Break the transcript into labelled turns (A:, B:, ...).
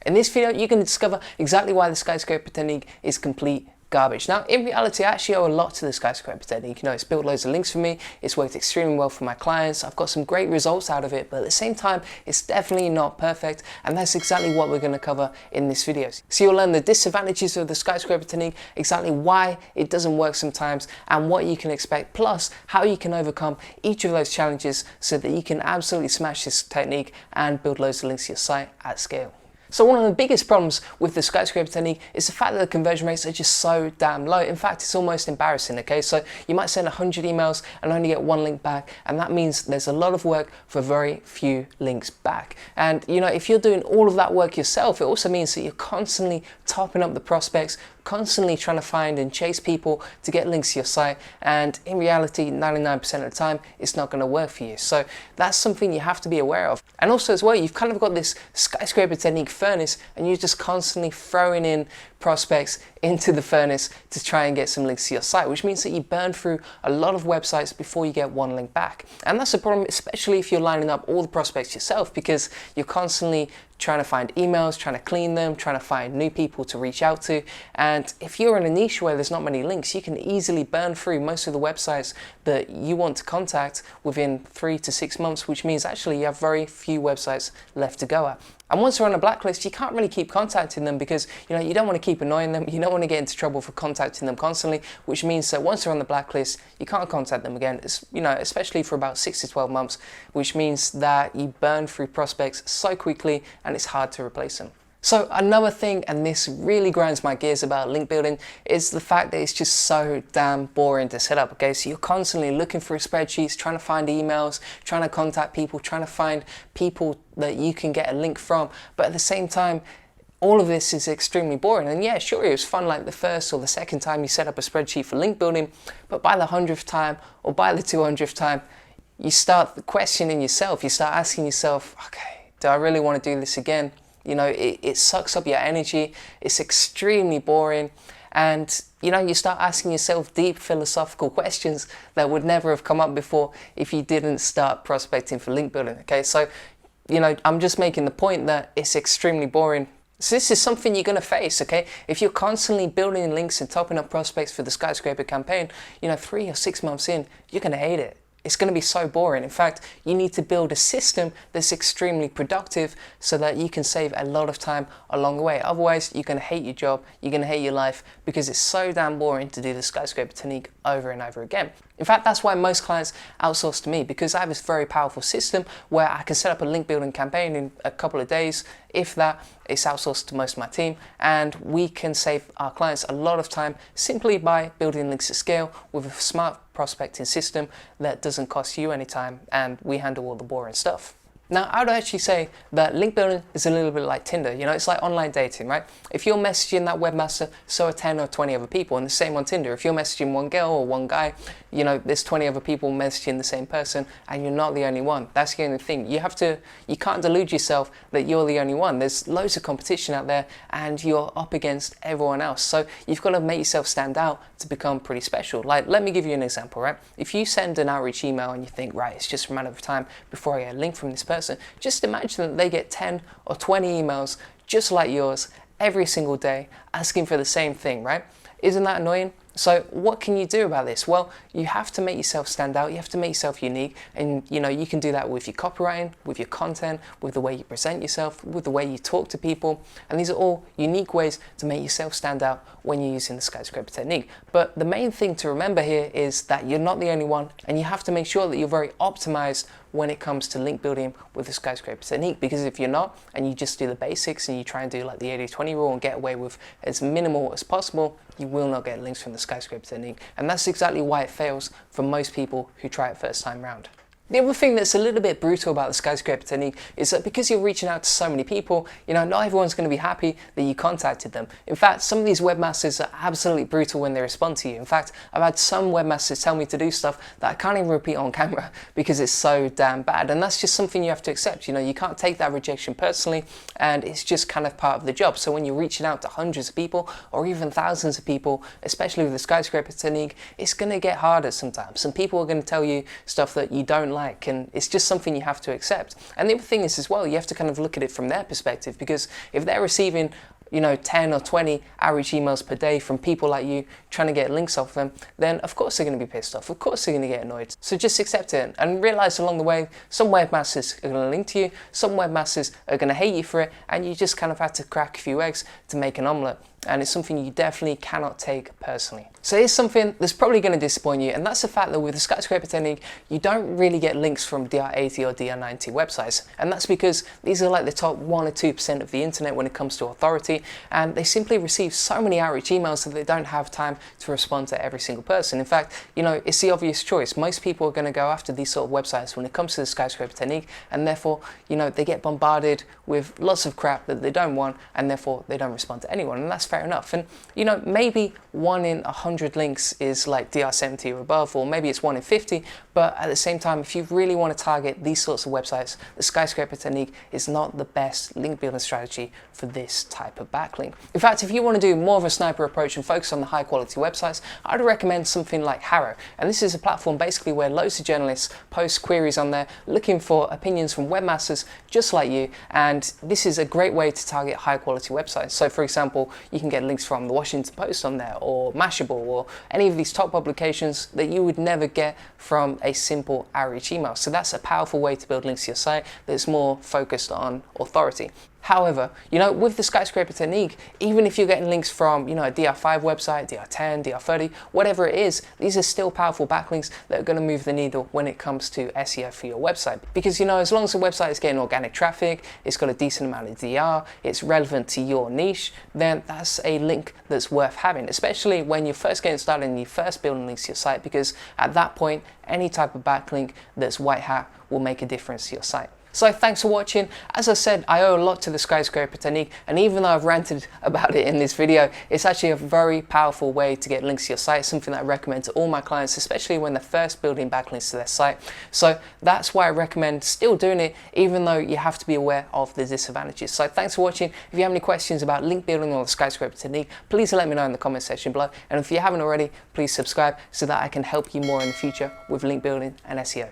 A: In this video, you can discover exactly why the Skyscraper Technique is complete garbage. Now, in reality, I actually owe a lot to the Skyscraper Technique. You know, it's built loads of links for me. It's worked extremely well for my clients. I've got some great results out of it, but at the same time, it's definitely not perfect. And that's exactly what we're going to cover in this video. So you'll learn the disadvantages of the Skyscraper Technique, exactly why it doesn't work sometimes, and what you can expect, plus how you can overcome each of those challenges so that you can absolutely smash this technique and build loads of links to your site at scale. So one of the biggest problems with the Skyscraper Technique is the fact that the conversion rates are just so damn low. In fact, it's almost embarrassing, okay? So you might send 100 emails and only get one link back, and that means there's a lot of work for very few links back. And you know, if you're doing all of that work yourself, it also means that you're constantly topping up the prospects, constantly trying to find and chase people to get links to your site, and in reality 99% of the time it's not going to work for you. So that's something you have to be aware of. And also as well, you've kind of got this Skyscraper Technique furnace, and you're just constantly throwing in prospects into the furnace to try and get some links to your site, which means that you burn through a lot of websites before you get one link back. And that's a problem, especially if you're lining up all the prospects yourself, because you're constantly trying to find emails, trying to clean them, trying to find new people to reach out to. And if you're in a niche where there's not many links, you can easily burn through most of the websites that you want to contact within 3 to 6 months, which means actually you have very few websites left to go at. And once they're on a blacklist, you can't really keep contacting them because, you know, you don't want to keep annoying them. You don't want to get into trouble for contacting them constantly, which means that once they're on the blacklist, you can't contact them again. It's, you know, especially for about 6 to 12 months, which means that you burn through prospects so quickly and it's hard to replace them. So another thing, and this really grinds my gears about link building, is the fact that it's just so damn boring to set up, okay? So you're constantly looking through spreadsheets, trying to find emails, trying to contact people, trying to find people that you can get a link from, but at the same time, all of this is extremely boring. And yeah, sure, it was fun like the first or the second time you set up a spreadsheet for link building, but by the 100th time or by the 200th time, you start questioning yourself. You start asking yourself, okay, do I really want to do this again? You know, it sucks up your energy, it's extremely boring, and you know, you start asking yourself deep philosophical questions that would never have come up before if you didn't start prospecting for link building, okay? So, you know, I'm just making the point that it's extremely boring. So this is something you're going to face, okay? If you're constantly building links and topping up prospects for the Skyscraper campaign, you know, 3 or 6 months in, you're going to hate it. It's going to be so boring. In fact, you need to build a system that's extremely productive so that you can save a lot of time along the way. Otherwise, you're going to hate your job, you're going to hate your life because it's so damn boring to do the Skyscraper Technique over and over again. In fact, that's why most clients outsource to me, because I have this very powerful system where I can set up a link building campaign in a couple of days. If that, it's outsourced to most of my team, and we can save our clients a lot of time simply by building links at scale with a smart prospecting system that doesn't cost you any time, and we handle all the boring stuff. Now, I would actually say that link building is a little bit like Tinder. You know, it's like online dating, right? If you're messaging that webmaster, so are 10 or 20 other people, and the same on Tinder. If you're messaging one girl or one guy, you know, there's 20 other people messaging the same person, and you're not the only one. That's the only thing. You can't delude yourself that you're the only one. There's loads of competition out there, and you're up against everyone else. So you've got to make yourself stand out to become pretty special. Like, let me give you an example, right? If you send an outreach email and you think, right, it's just a matter of time before I get a link from this person, just imagine that they get 10 or 20 emails just like yours every single day asking for the same thing, right? Isn't that annoying? So what can you do about this? Well, you have to make yourself stand out, you have to make yourself unique, and you know, you can do that with your copywriting, with your content, with the way you present yourself, with the way you talk to people, and these are all unique ways to make yourself stand out when you're using the Skyscraper Technique. But the main thing to remember here is that you're not the only one, and you have to make sure that you're very optimized when it comes to link building with the Skyscraper Technique, because if you're not, and you just do the basics and you try and do like the 80-20 rule and get away with as minimal as possible, you will not get links from the Skyscraper Technique. And that's exactly why it fails for most people who try it first time round. The other thing that's a little bit brutal about the Skyscraper Technique is that because you're reaching out to so many people, you know, not everyone's going to be happy that you contacted them. In fact, some of these webmasters are absolutely brutal when they respond to you. In fact, I've had some webmasters tell me to do stuff that I can't even repeat on camera because it's so damn bad. And that's just something you have to accept. You know, you can't take that rejection personally, and it's just kind of part of the job. So when you're reaching out to hundreds of people or even thousands of people, especially with the Skyscraper Technique, it's going to get harder sometimes. Some people are going to tell you stuff that you don't like, and it's just something you have to accept. And the other thing is as well, you have to kind of look at it from their perspective, because if they're receiving 10 or 20 average emails per day from people like you trying to get links off them, then of course they're going to be pissed off. Of course they're going to get annoyed. So just accept it and realize along the way, some webmasters are going to link to you, some webmasters are going to hate you for it, and you just kind of have to crack a few eggs to make an omelette. And it's something you definitely cannot take personally. So here's something that's probably going to disappoint you, and that's the fact that with the Skyscraper Technique, you don't really get links from DR80 or DR90 websites. And that's because these are like the top 1 or 2% of the internet when it comes to authority, and they simply receive so many outreach emails that they don't have time to respond to every single person. In fact, it's the obvious choice. Most people are going to go after these sort of websites when it comes to the Skyscraper Technique, and therefore, they get bombarded with lots of crap that they don't want, and therefore they don't respond to anyone. And that's fair enough. And maybe 1 in 100 links is like DR70 or above, or maybe it's 1 in 50, but at the same time, if you really want to target these sorts of websites, the Skyscraper Technique is not the best link building strategy for this type of backlink. In fact, if you want to do more of a sniper approach and focus on the high quality websites, I'd recommend something like Harrow. And this is a platform basically where loads of journalists post queries on there looking for opinions from webmasters just like you, and this is a great way to target high quality websites. So for example, you can get links from the Washington Post on there, or Mashable, or any of these top publications that you would never get from a simple outreach email. So that's a powerful way to build links to your site that's more focused on authority. However, with the Skyscraper Technique, even if you're getting links from, a DR5 website, DR10, DR30, whatever it is, these are still powerful backlinks that are going to move the needle when it comes to SEO for your website. Because, as long as the website is getting organic traffic, it's got a decent amount of DR, it's relevant to your niche, then that's a link that's worth having, especially when you're first getting started and you're first building links to your site, because at that point, any type of backlink that's white hat will make a difference to your site. So thanks for watching. As I said, I owe a lot to the Skyscraper Technique, and even though I've ranted about it in this video, it's actually a very powerful way to get links to your site, something that I recommend to all my clients, especially when they're first building backlinks to their site. So that's why I recommend still doing it, even though you have to be aware of the disadvantages. So thanks for watching. If you have any questions about link building or the Skyscraper Technique, please let me know in the comment section below. And if you haven't already, please subscribe so that I can help you more in the future with link building and SEO.